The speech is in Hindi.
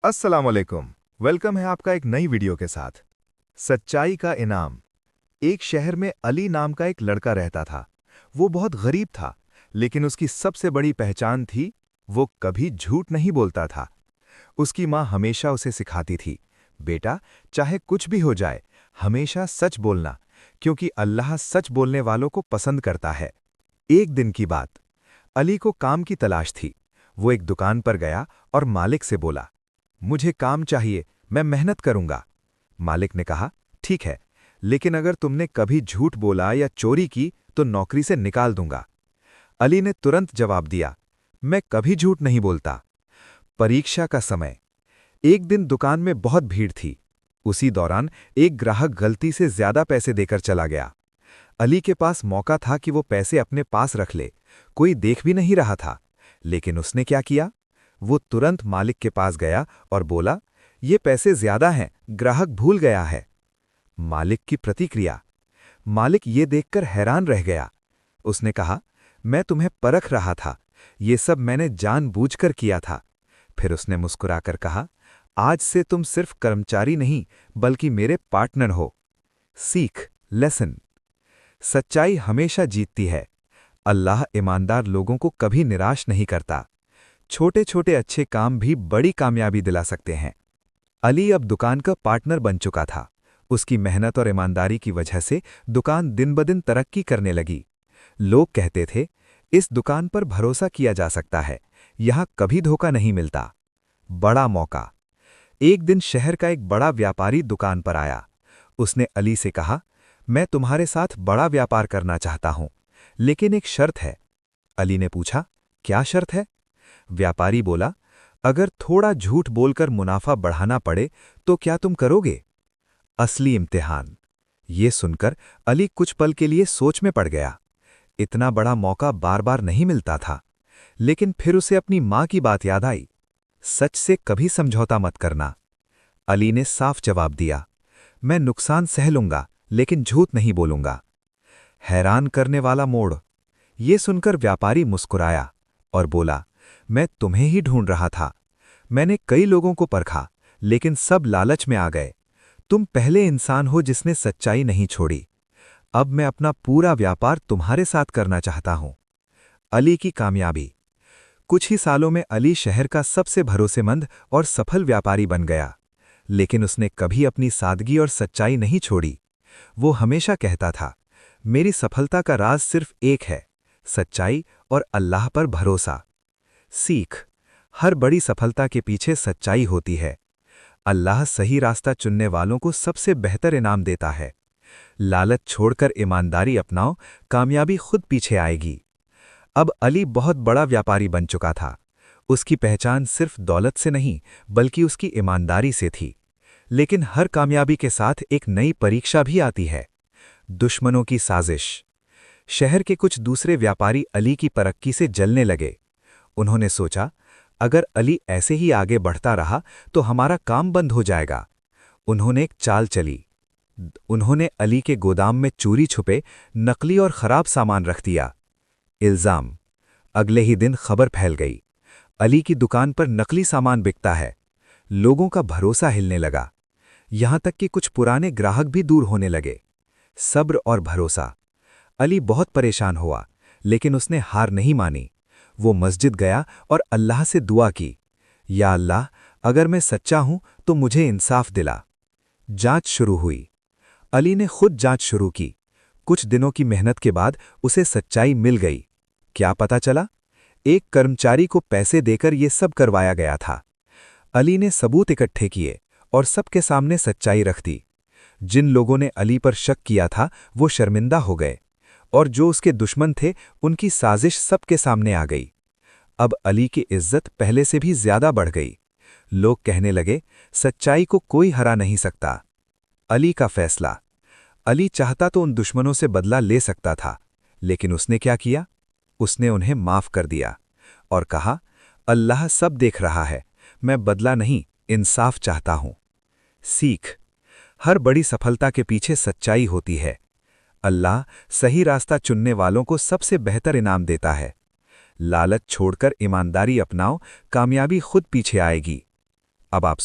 अस्सलाम वालेकुम। वेलकम है आपका एक नई वीडियो के साथ। सच्चाई का इनाम। एक शहर में अली नाम का एक लड़का रहता था। वो बहुत गरीब था, लेकिन उसकी सबसे बड़ी पहचान थी, वो कभी झूठ नहीं बोलता था। उसकी माँ हमेशा उसे सिखाती थी, बेटा, चाहे कुछ भी हो जाए, हमेशा सच बोलना, क्योंकि अल्लाह सच बोलने वालों को पसंद करता है। एक दिन की बात। अली को काम की तलाश थी। वो एक दुकान पर गया और मालिक से बोला, मुझे काम चाहिए, मैं मेहनत करूंगा। मालिक ने कहा, ठीक है, लेकिन अगर तुमने कभी झूठ बोला या चोरी की तो नौकरी से निकाल दूंगा। अली ने तुरंत जवाब दिया, मैं कभी झूठ नहीं बोलता। परीक्षा का समय। एक दिन दुकान में बहुत भीड़ थी। उसी दौरान एक ग्राहक गलती से ज्यादा पैसे देकर चला गया। अली के पास मौका था कि वो पैसे अपने पास रख ले, कोई देख भी नहीं रहा था। लेकिन उसने क्या किया? वो तुरंत मालिक के पास गया और बोला, ये पैसे ज्यादा हैं, ग्राहक भूल गया है। मालिक की प्रतिक्रिया। मालिक ये देखकर हैरान रह गया। उसने कहा, मैं तुम्हें परख रहा था, ये सब मैंने जानबूझकर किया था। फिर उसने मुस्कुराकर कहा, आज से तुम सिर्फ कर्मचारी नहीं, बल्कि मेरे पार्टनर हो। सीख, लेसन। सच्चाई हमेशा जीतती है। अल्लाह ईमानदार लोगों को कभी निराश नहीं करता। छोटे छोटे अच्छे काम भी बड़ी कामयाबी दिला सकते हैं। अली अब दुकान का पार्टनर बन चुका था। उसकी मेहनत और ईमानदारी की वजह से दुकान दिन ब दिन तरक्की करने लगी। लोग कहते थे, इस दुकान पर भरोसा किया जा सकता है, यहां कभी धोखा नहीं मिलता। बड़ा मौका। एक दिन शहर का एक बड़ा व्यापारी दुकान पर आया। उसने अली से कहा, मैं तुम्हारे साथ बड़ा व्यापार करना चाहता हूं, लेकिन एक शर्त है। अली ने पूछा, क्या शर्त है? व्यापारी बोला, अगर थोड़ा झूठ बोलकर मुनाफा बढ़ाना पड़े तो क्या तुम करोगे? असली इम्तिहान। ये सुनकर अली कुछ पल के लिए सोच में पड़ गया। इतना बड़ा मौका बार बार नहीं मिलता था। लेकिन फिर उसे अपनी मां की बात याद आई, सच से कभी समझौता मत करना। अली ने साफ जवाब दिया, मैं नुकसान सह लूंगा, लेकिन झूठ नहीं बोलूंगा। हैरान करने वाला मोड़। ये सुनकर व्यापारी मुस्कुराया और बोला, मैं तुम्हें ही ढूंढ रहा था। मैंने कई लोगों को परखा, लेकिन सब लालच में आ गए। तुम पहले इंसान हो जिसने सच्चाई नहीं छोड़ी। अब मैं अपना पूरा व्यापार तुम्हारे साथ करना चाहता हूं। अली की कामयाबी। कुछ ही सालों में अली शहर का सबसे भरोसेमंद और सफल व्यापारी बन गया। लेकिन उसने कभी अपनी सादगी और सच्चाई नहीं छोड़ी। वो हमेशा कहता था, मेरी सफलता का राज सिर्फ एक है, सच्चाई और अल्लाह पर भरोसा। सीख, हर बड़ी सफलता के पीछे सच्चाई होती है। अल्लाह सही रास्ता चुनने वालों को सबसे बेहतर इनाम देता है। लालच छोड़कर ईमानदारी अपनाओ, कामयाबी खुद पीछे आएगी। अब अली बहुत बड़ा व्यापारी बन चुका था। उसकी पहचान सिर्फ दौलत से नहीं, बल्कि उसकी ईमानदारी से थी। लेकिन हर कामयाबी के साथ एक नई परीक्षा भी आती है। दुश्मनों की साजिश। शहर के कुछ दूसरे व्यापारी अली की तरक्की से जलने लगे। उन्होंने सोचा, अगर अली ऐसे ही आगे बढ़ता रहा तो हमारा काम बंद हो जाएगा। उन्होंने एक चाल चली। उन्होंने अली के गोदाम में चोरी छुपे नकली और खराब सामान रख दिया। इल्जाम। अगले ही दिन खबर फैल गई, अली की दुकान पर नकली सामान बिकता है। लोगों का भरोसा हिलने लगा। यहां तक कि कुछ पुराने ग्राहक भी दूर होने लगे। सब्र और भरोसा। अली बहुत परेशान हुआ, लेकिन उसने हार नहीं मानी। वो मस्जिद गया और अल्लाह से दुआ की, या अल्लाह, अगर मैं सच्चा हूं तो मुझे इंसाफ दिला। जांच शुरू हुई। अली ने खुद जांच शुरू की। कुछ दिनों की मेहनत के बाद उसे सच्चाई मिल गई। क्या पता चला? एक कर्मचारी को पैसे देकर ये सब करवाया गया था। अली ने सबूत इकट्ठे किए और सबके सामने सच्चाई रख दी। जिन लोगों ने अली पर शक किया था वो शर्मिंदा हो गए, और जो उसके दुश्मन थे उनकी साजिश सबके सामने आ गई। अब अली की इज्जत पहले से भी ज्यादा बढ़ गई। लोग कहने लगे, सच्चाई को कोई हरा नहीं सकता। अली का फैसला। अली चाहता तो उन दुश्मनों से बदला ले सकता था, लेकिन उसने क्या किया? उसने उन्हें माफ कर दिया और कहा, अल्लाह सब देख रहा है, मैं बदला नहीं, इंसाफ चाहता हूं। सीख, हर बड़ी सफलता के पीछे सच्चाई होती है। अल्लाह सही रास्ता चुनने वालों को सबसे बेहतर इनाम देता है। लालच छोड़कर ईमानदारी अपनाओ, कामयाबी खुद पीछे आएगी। अब आप